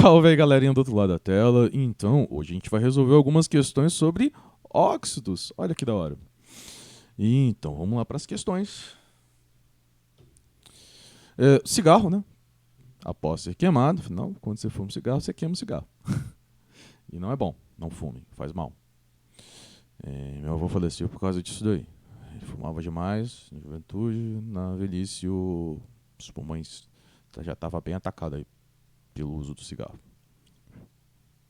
Salve aí, galerinha do outro lado da tela. Então, hoje a gente vai resolver algumas questões sobre óxidos. Olha que da hora. Então, vamos lá para as questões. Cigarro, né? Após ser queimado, afinal, quando você fuma um cigarro, você queima o cigarro. E não é bom, não fume, faz mal. Meu avô faleceu por causa disso daí. Ele fumava demais na juventude, na velhice os pulmões já estavam bem atacados aí pelo uso do cigarro.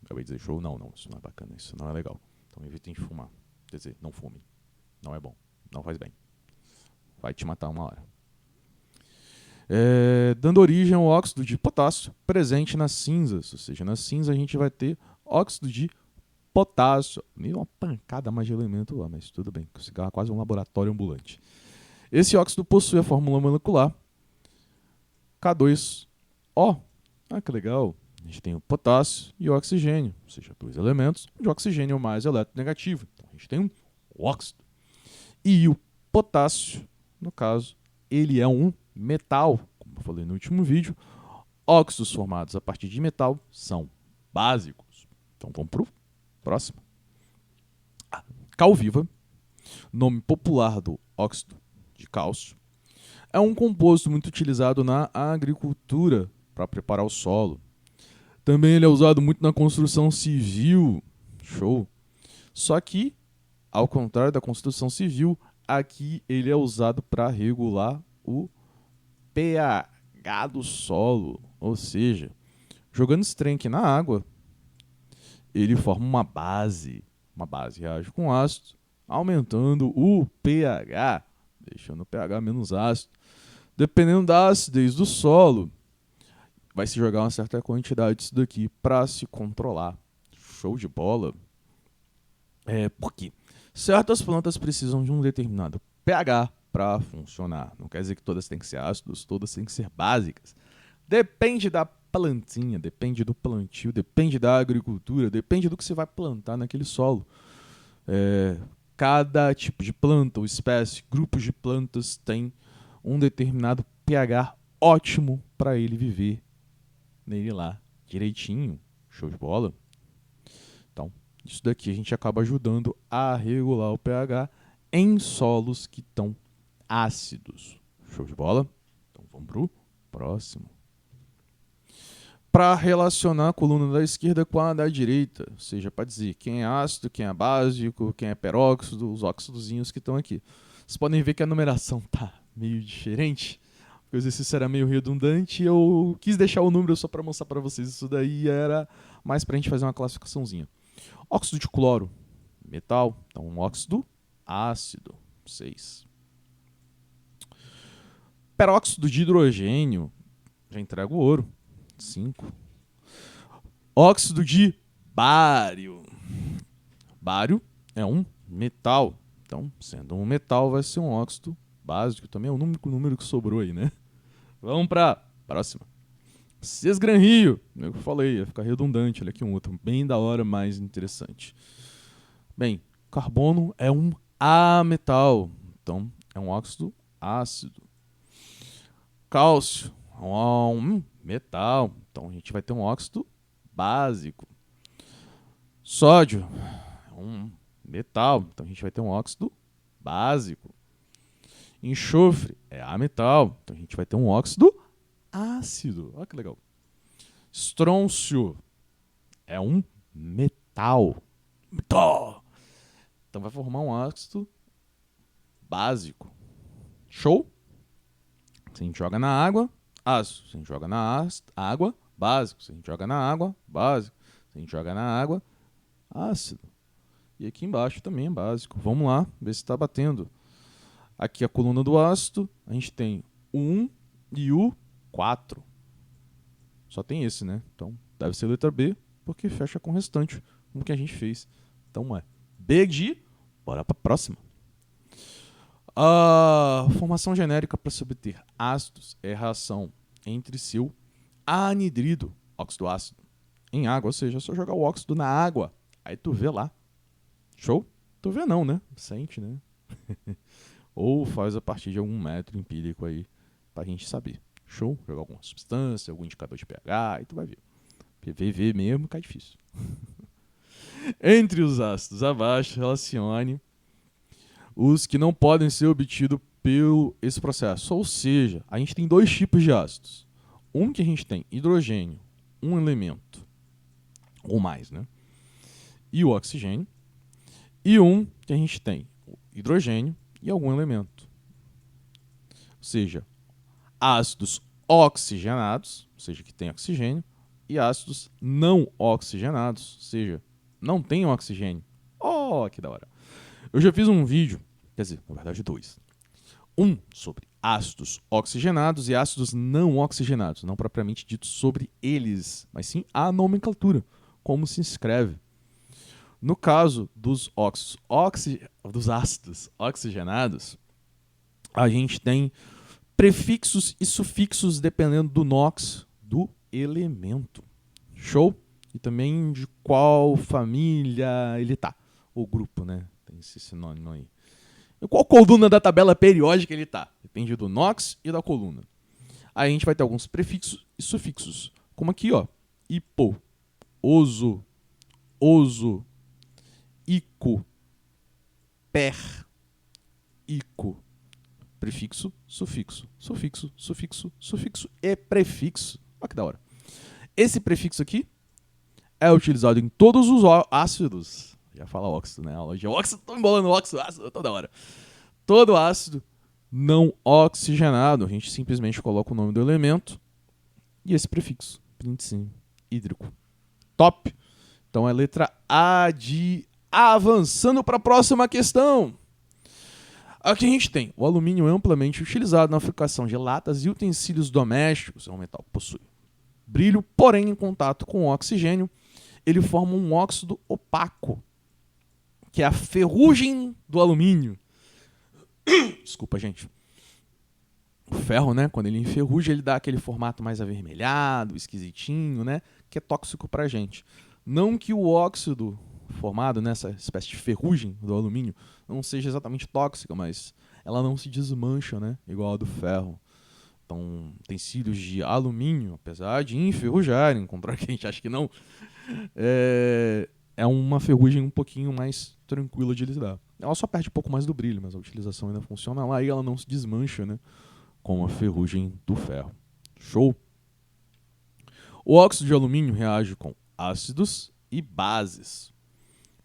Acabei de dizer show, não, isso não é bacana, isso não é legal. Então evitem de fumar. Quer dizer, não fumem. Não é bom, não faz bem. Vai te matar uma hora. Dando origem ao óxido de potássio presente nas cinzas. Ou seja, na cinza a gente vai ter óxido de potássio. Meio uma pancada mais de elemento lá, mas tudo bem. O cigarro é quase um laboratório ambulante. Esse óxido possui a fórmula molecular K2O. Ah, que legal. A gente tem o potássio e o oxigênio, ou seja, dois elementos de oxigênio mais eletronegativo. Então a gente tem um óxido. E o potássio, no caso, ele é um metal. Como eu falei no último vídeo, óxidos formados a partir de metal são básicos. Então vamos para o próximo. Cal viva, nome popular do óxido de cálcio, é um composto muito utilizado na agricultura para preparar o solo. Também ele é usado muito na construção civil. Show. Só que, ao contrário da construção civil, aqui ele é usado para regular o pH do solo. Ou seja, jogando esse trem aqui na água, ele forma uma base. Uma base reage com ácido, aumentando o pH, deixando o pH menos ácido. Dependendo da acidez do solo, vai se jogar uma certa quantidade disso daqui para se controlar. Show de bola. Porque certas plantas precisam de um determinado pH para funcionar. Não quer dizer que todas têm que ser ácidas, todas têm que ser básicas. Depende da plantinha, depende do plantio, depende da agricultura, depende do que você vai plantar naquele solo. Cada tipo de planta ou espécie, grupos de plantas tem um determinado pH ótimo para ele viver nele lá direitinho. Show de bola. Então, isso daqui a gente acaba ajudando a regular o pH em solos que estão ácidos. Show de bola? Então vamos pro próximo. Para relacionar a coluna da esquerda com a da direita, ou seja, para dizer quem é ácido, quem é básico, quem é peróxido, os óxidozinhos que estão aqui. Vocês podem ver que a numeração tá meio diferente, porque o exercício era meio redundante e eu quis deixar o número só para mostrar para vocês. Isso daí era mais para a gente fazer uma classificaçãozinha. Óxido de cloro, metal, então um óxido ácido, 6. Peróxido de hidrogênio, já entrega o ouro, 5. Óxido de bário. Bário é um metal. Então, sendo um metal, vai ser um óxido básico. Também é o único número que sobrou aí, né? Vamos para próxima. Sesgranrio. Eu falei, ia ficar redundante. Olha aqui um outro. Bem da hora, mais interessante. Bem, carbono é um ametal. Então, é um óxido ácido. Cálcio é um metal. Então, a gente vai ter um óxido básico. Sódio é um metal. Então, a gente vai ter um óxido básico. Enxofre é ametal. Então, a gente vai ter um óxido ácido. Olha que legal. Estrôncio é um metal. Então vai formar um ácido básico. Show? Se a gente joga na água, ácido. Se a gente joga na água, básico. Se a gente joga na água, básico. Se a gente joga na água, ácido. E aqui embaixo também é básico. Vamos lá, ver se está batendo. Aqui a coluna do ácido, a gente tem o 1 e o 4. Só tem esse, né? Então deve ser letra B, porque fecha com o restante, como que a gente fez. Então é B de... Bora para a próxima. A formação genérica para se obter ácidos é a reação entre seu anidrido, óxido ácido, em água. Ou seja, é só jogar o óxido na água. Aí tu vê lá. Show? Tu vê não, né? Sente, né? Ou faz a partir de algum método empírico aí pra gente saber. Show? Jogar alguma substância, algum indicador de pH, aí tu vai ver. PVV mesmo, cai difícil. Entre os ácidos abaixo, relacione os que não podem ser obtidos pelo esse processo. Ou seja, a gente tem dois tipos de ácidos. Um que a gente tem hidrogênio, um elemento, ou mais, né? E o oxigênio. E um que a gente tem hidrogênio e algum elemento. Ou seja, ácidos oxigenados, ou seja, que tem oxigênio, e ácidos não oxigenados, ou seja, não tem oxigênio. Oh, que da hora. Eu já fiz um vídeo, quer dizer, na verdade dois. Um sobre ácidos oxigenados e ácidos não oxigenados, não propriamente dito sobre eles, mas sim a nomenclatura, como se escreve. No caso dos ácidos oxigenados, a gente tem prefixos e sufixos dependendo do NOx do elemento. Show? E também de qual família ele tá. Ou grupo, né? Tem esse sinônimo aí. E qual coluna da tabela periódica ele tá. Depende do NOx e da coluna. Aí a gente vai ter alguns prefixos e sufixos. Como aqui, ó. Hipo, oso, oso, ico, per, ico. Prefixo, sufixo, sufixo, sufixo, sufixo e prefixo. Olha que da hora. Esse prefixo aqui é utilizado em todos os ácidos. Já fala óxido, né? Aula de óxido, tô embolando óxido, ácido toda hora. Todo ácido não oxigenado, a gente simplesmente coloca o nome do elemento e esse prefixo, sim, hídrico. Top! Então é a letra A de avançando para a próxima questão. Aqui a gente tem o alumínio amplamente utilizado na fabricação de latas e utensílios domésticos. É um metal que possui brilho, porém em contato com o oxigênio, ele forma um óxido opaco, que é a ferrugem do alumínio. Desculpa, gente. O ferro, né, quando ele enferruja, ele dá aquele formato mais avermelhado, esquisitinho, né, que é tóxico pra gente. Não que o óxido formado nessa espécie de ferrugem do alumínio não seja exatamente tóxica, mas ela não se desmancha, né, igual a do ferro. Então, utensílios de alumínio, apesar de enferrujarem, contra que a gente acha que não, é uma ferrugem um pouquinho mais tranquila de lidar. Ela só perde um pouco mais do brilho, mas a utilização ainda funciona lá e ela não se desmancha, né, com a ferrugem do ferro. Show? O óxido de alumínio reage com ácidos e bases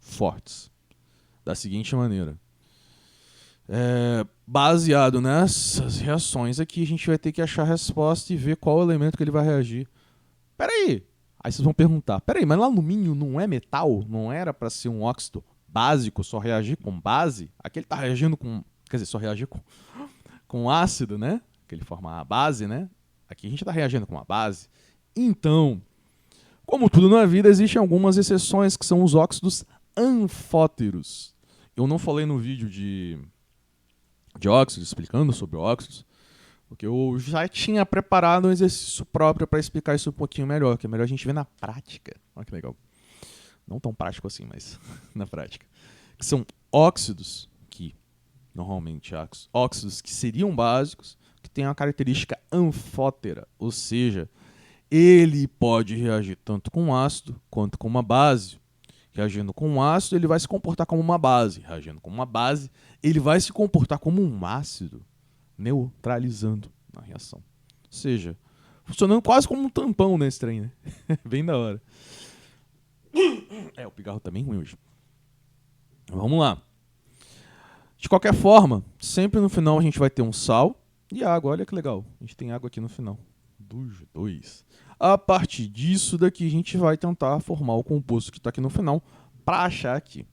fortes da seguinte maneira. Baseado nessas reações aqui, a gente vai ter que achar a resposta e ver qual elemento que ele vai reagir. Peraí! Aí vocês vão perguntar, peraí, mas o alumínio não é metal? Não era para ser um óxido básico, só reagir com base? Aqui ele está reagindo com... Quer dizer, só reagir com ácido, né? Que ele forma a base, né? Aqui a gente está reagindo com a base. Então, como tudo na vida, existem algumas exceções que são os óxidos anfóteros. Eu não falei no vídeo de óxidos, explicando sobre óxidos, porque eu já tinha preparado um exercício próprio para explicar isso um pouquinho melhor, que é melhor a gente ver na prática. Olha que legal. Não tão prático assim, mas na prática. Que são óxidos, que normalmente óxidos que seriam básicos, que têm uma característica anfótera, ou seja, ele pode reagir tanto com ácido quanto com uma base. Reagindo com um ácido, ele vai se comportar como uma base. Reagindo com uma base, ele vai se comportar como um ácido, neutralizando na reação. Ou seja, funcionando quase como um tampão nesse trem, né? Bem da hora. O pigarro tá bem ruim hoje. Vamos lá. De qualquer forma, sempre no final a gente vai ter um sal e água. Olha que legal. A gente tem água aqui no final. Dos dois. A partir disso daqui, a gente vai tentar formar o composto que está aqui no final para achar aqui.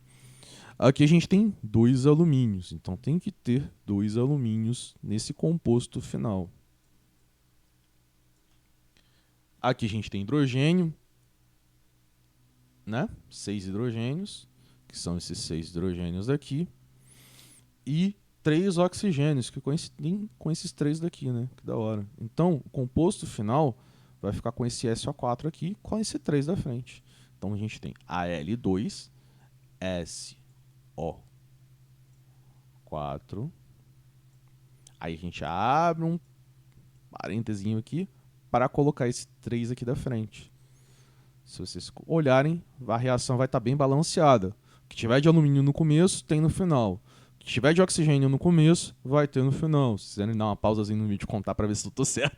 Aqui a gente tem 2 alumínios, então tem que ter 2 alumínios nesse composto final. Aqui a gente tem hidrogênio, né? 6 hidrogênios, que são esses 6 hidrogênios daqui. E 3 oxigênios, que coincidem com esses 3 daqui, né? Que da hora. Então, o composto final vai ficar com esse SO4 aqui, com esse 3 da frente. Então, a gente tem Al2, SO4. Aí a gente abre um parênteses aqui para colocar esse 3 aqui da frente. Se vocês olharem, a reação vai estar bem balanceada. O que tiver de alumínio no começo, tem no final. O que tiver de oxigênio no começo, vai ter no final. Se quiserem dar uma pausazinha no vídeo e contar para ver se eu tô certo,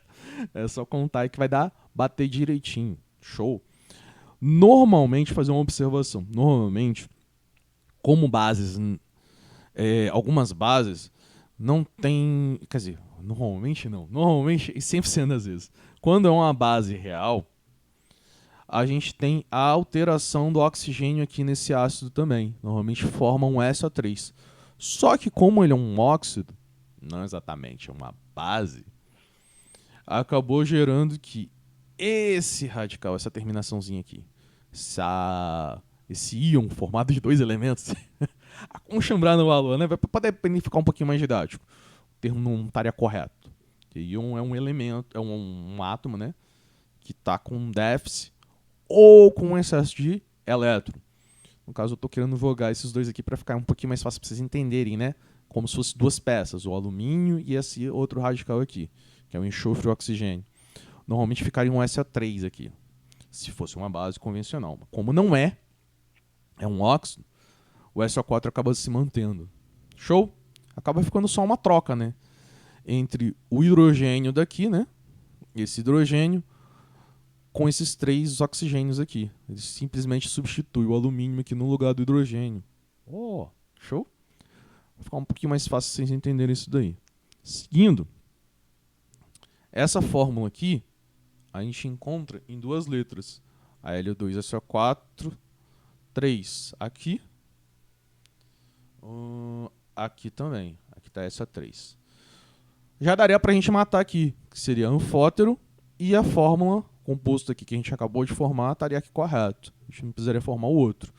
é só contar aí que vai bater direitinho. Show? Normalmente, fazer uma observação. Normalmente, como bases, algumas bases não tem... Quer dizer, normalmente não. Normalmente, e 100% das vezes. Quando é uma base real, a gente tem a alteração do oxigênio aqui nesse ácido também. Normalmente forma um SO3. Só que como ele é um óxido, não exatamente uma base, acabou gerando que esse radical, essa terminaçãozinha aqui, esse íon formado de dois elementos, aconchambrado no valor, né? Para poder ficar um pouquinho mais didático. O termo não estaria correto. Porque íon é um elemento, é um átomo, né? Que está com déficit ou com excesso de elétron. No caso, eu estou querendo jogar esses dois aqui para ficar um pouquinho mais fácil para vocês entenderem, né? Como se fossem duas peças, o alumínio e esse outro radical aqui, que é o enxofre e o oxigênio. Normalmente ficaria um SO3 aqui, se fosse uma base convencional. Como não é um óxido, o SO4 acaba se mantendo. Show? Acaba ficando só uma troca, né? Entre o hidrogênio daqui, né? Esse hidrogênio com esses três oxigênios aqui. Ele simplesmente substitui o alumínio aqui no lugar do hidrogênio. Oh, show? Vai ficar um pouquinho mais fácil vocês entenderem isso daí. Seguindo, essa fórmula aqui, a gente encontra em duas letras. A L2SO4, 3 aqui. Aqui também. Aqui está SO3. Já daria para a gente matar aqui, que seria anfótero, e a fórmula composto aqui que a gente acabou de formar estaria aqui correto. A gente não precisaria formar o outro.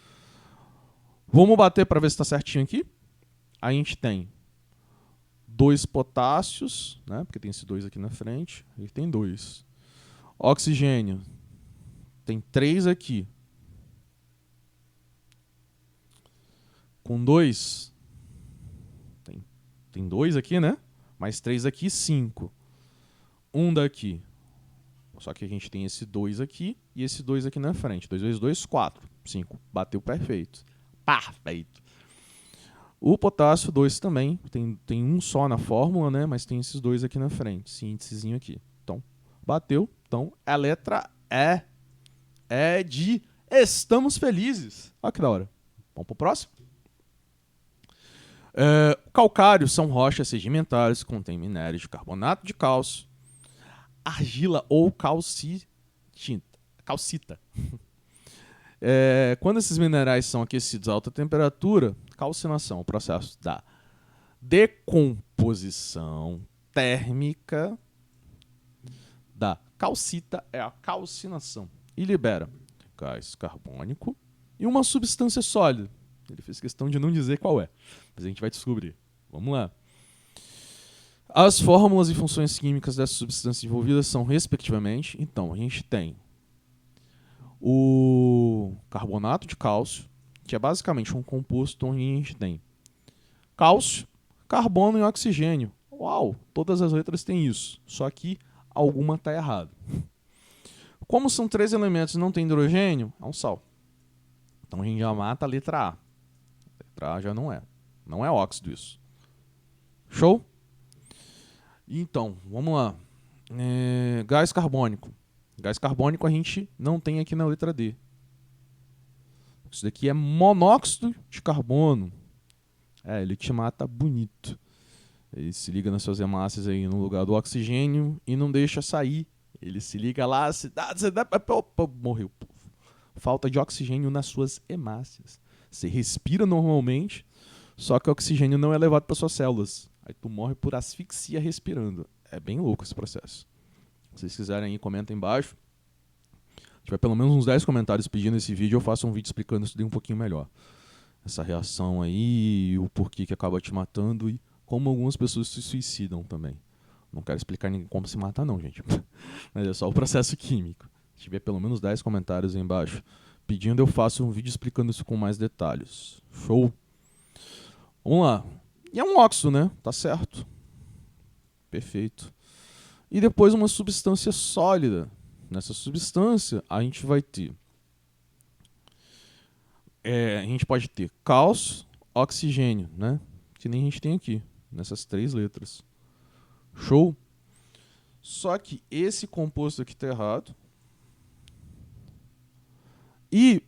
Vamos bater para ver se está certinho aqui. A gente tem 2 potássios, né? Porque tem esse 2 aqui na frente. A gente tem 2. Oxigênio. Tem 3 aqui. Com 2. Tem 2 aqui, né? Mais 3 aqui, 5. 1 daqui. Só que a gente tem esse 2 aqui e esse 2 aqui na frente. 2 vezes 2, 4. 5. Bateu perfeito. Perfeito. O potássio 2 também. Tem um só na fórmula, né? Mas tem esses 2 aqui na frente. Esse índicezinho aqui. Então, bateu. Então, a letra E é de estamos felizes. Olha que da hora. Vamos pro próximo? Calcários são rochas sedimentares que contêm minérios de carbonato de cálcio, argila ou calcita. Quando esses minerais são aquecidos a alta temperatura, calcinação, o processo da decomposição térmica da calcita é a calcinação e libera gás carbônico e uma substância sólida. Ele fez questão de não dizer qual é, mas a gente vai descobrir. Vamos lá. As fórmulas e funções químicas dessas substâncias envolvidas são, respectivamente, então, a gente tem o carbonato de cálcio, que é basicamente um composto onde a gente tem cálcio, carbono e oxigênio. Uau, todas as letras têm isso, só que alguma está errada. Como são 3 elementos e não tem hidrogênio, é um sal. Então a gente já mata a letra A. A letra A já não é. Não é óxido isso. Show? Então, vamos lá. Gás carbônico. Gás carbônico a gente não tem aqui na letra D. Isso daqui é monóxido de carbono. Ele te mata bonito. Ele se liga nas suas hemácias aí no lugar do oxigênio e não deixa sair. Ele se liga lá, morreu. Falta de oxigênio nas suas hemácias. Você respira normalmente, só que o oxigênio não é levado para suas células. Aí tu morre por asfixia respirando. É bem louco esse processo. Se vocês quiserem aí, comenta aí embaixo. Se tiver pelo menos uns 10 comentários pedindo esse vídeo, eu faço um vídeo explicando isso daí um pouquinho melhor. Essa reação aí, o porquê que acaba te matando e como algumas pessoas se suicidam também. Não quero explicar como se mata não, gente. Mas é só o processo químico. Se tiver pelo menos 10 comentários aí embaixo pedindo, eu faço um vídeo explicando isso com mais detalhes. Show? Vamos lá. E é um óxido, né? Tá certo. Perfeito. E depois uma substância sólida. Nessa substância, a gente vai ter a gente pode ter cálcio, oxigênio, né? Que nem a gente tem aqui, nessas 3 letras. Show? Só que esse composto aqui tá errado. E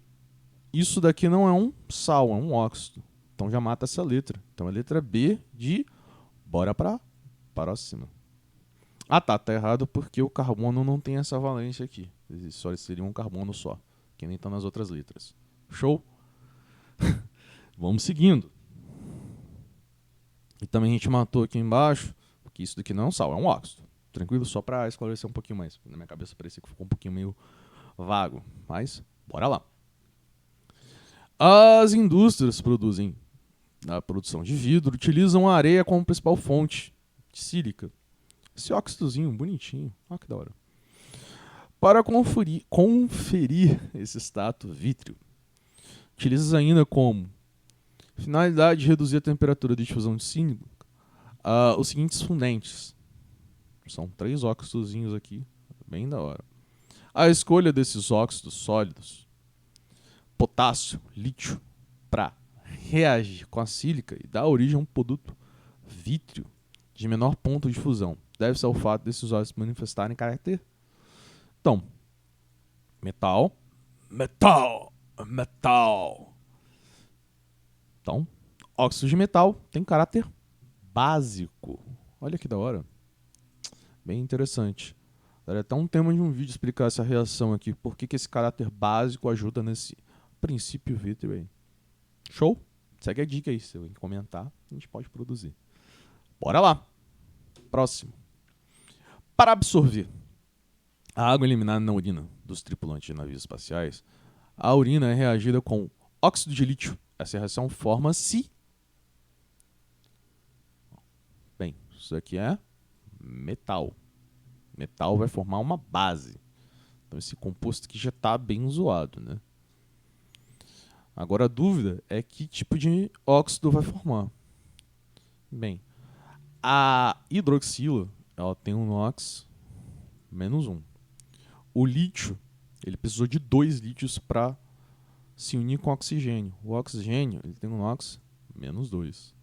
isso daqui não é um sal, é um óxido. Então já mata essa letra. Então a letra B de bora pra próxima. Ah, tá errado porque o carbono não tem essa valência aqui. Só seria um carbono só, que nem tá nas outras letras. Show? Vamos seguindo. E também a gente matou aqui embaixo, porque isso daqui não é um sal, é um óxido. Tranquilo? Só pra esclarecer um pouquinho mais. Na minha cabeça parecia que ficou um pouquinho meio vago. Mas, bora lá. As indústrias produzem a produção de vidro, utilizam a areia como principal fonte de sílica. Esse óxidozinho bonitinho. Olha que da hora. Para conferir esse status vítreo, utiliza ainda como finalidade de reduzir a temperatura de difusão de sílica os seguintes fundentes. São 3 óxidozinhos aqui, bem da hora. A escolha desses óxidos sólidos, potássio, lítio, para reagir com a sílica e dar origem a um produto vítreo de menor ponto de fusão, deve-se ao fato desses óxidos manifestarem caráter. Então, metal. Então, óxido de metal tem caráter básico. Olha que da hora. Bem interessante. Daria até um tema de um vídeo explicar essa reação aqui. Por que esse caráter básico ajuda nesse princípio vítreo aí. Show? Segue a dica aí. Se eu comentar, a gente pode produzir. Bora lá. Próximo. Para absorver a água eliminada na urina dos tripulantes de navios espaciais, a urina é reagida com óxido de lítio. Essa reação forma-se... Bem, isso aqui é metal. Metal vai formar uma base. Então esse composto aqui já está bem zoado, né? Agora a dúvida é que tipo de óxido vai formar. Bem, a hidroxila ela tem um NOx -1. O lítio, ele precisou de 2 lítios para se unir com o oxigênio. O oxigênio ele tem um NOx -2.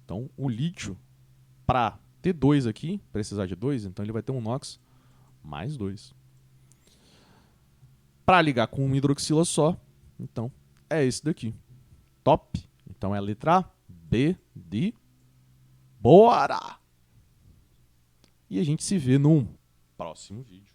Então o lítio, para ter 2 aqui, precisar de 2, então ele vai ter um NOx +2. Para ligar com uma hidroxila só, então é esse daqui. Top? Então é a letra B de bora! E a gente se vê num próximo vídeo.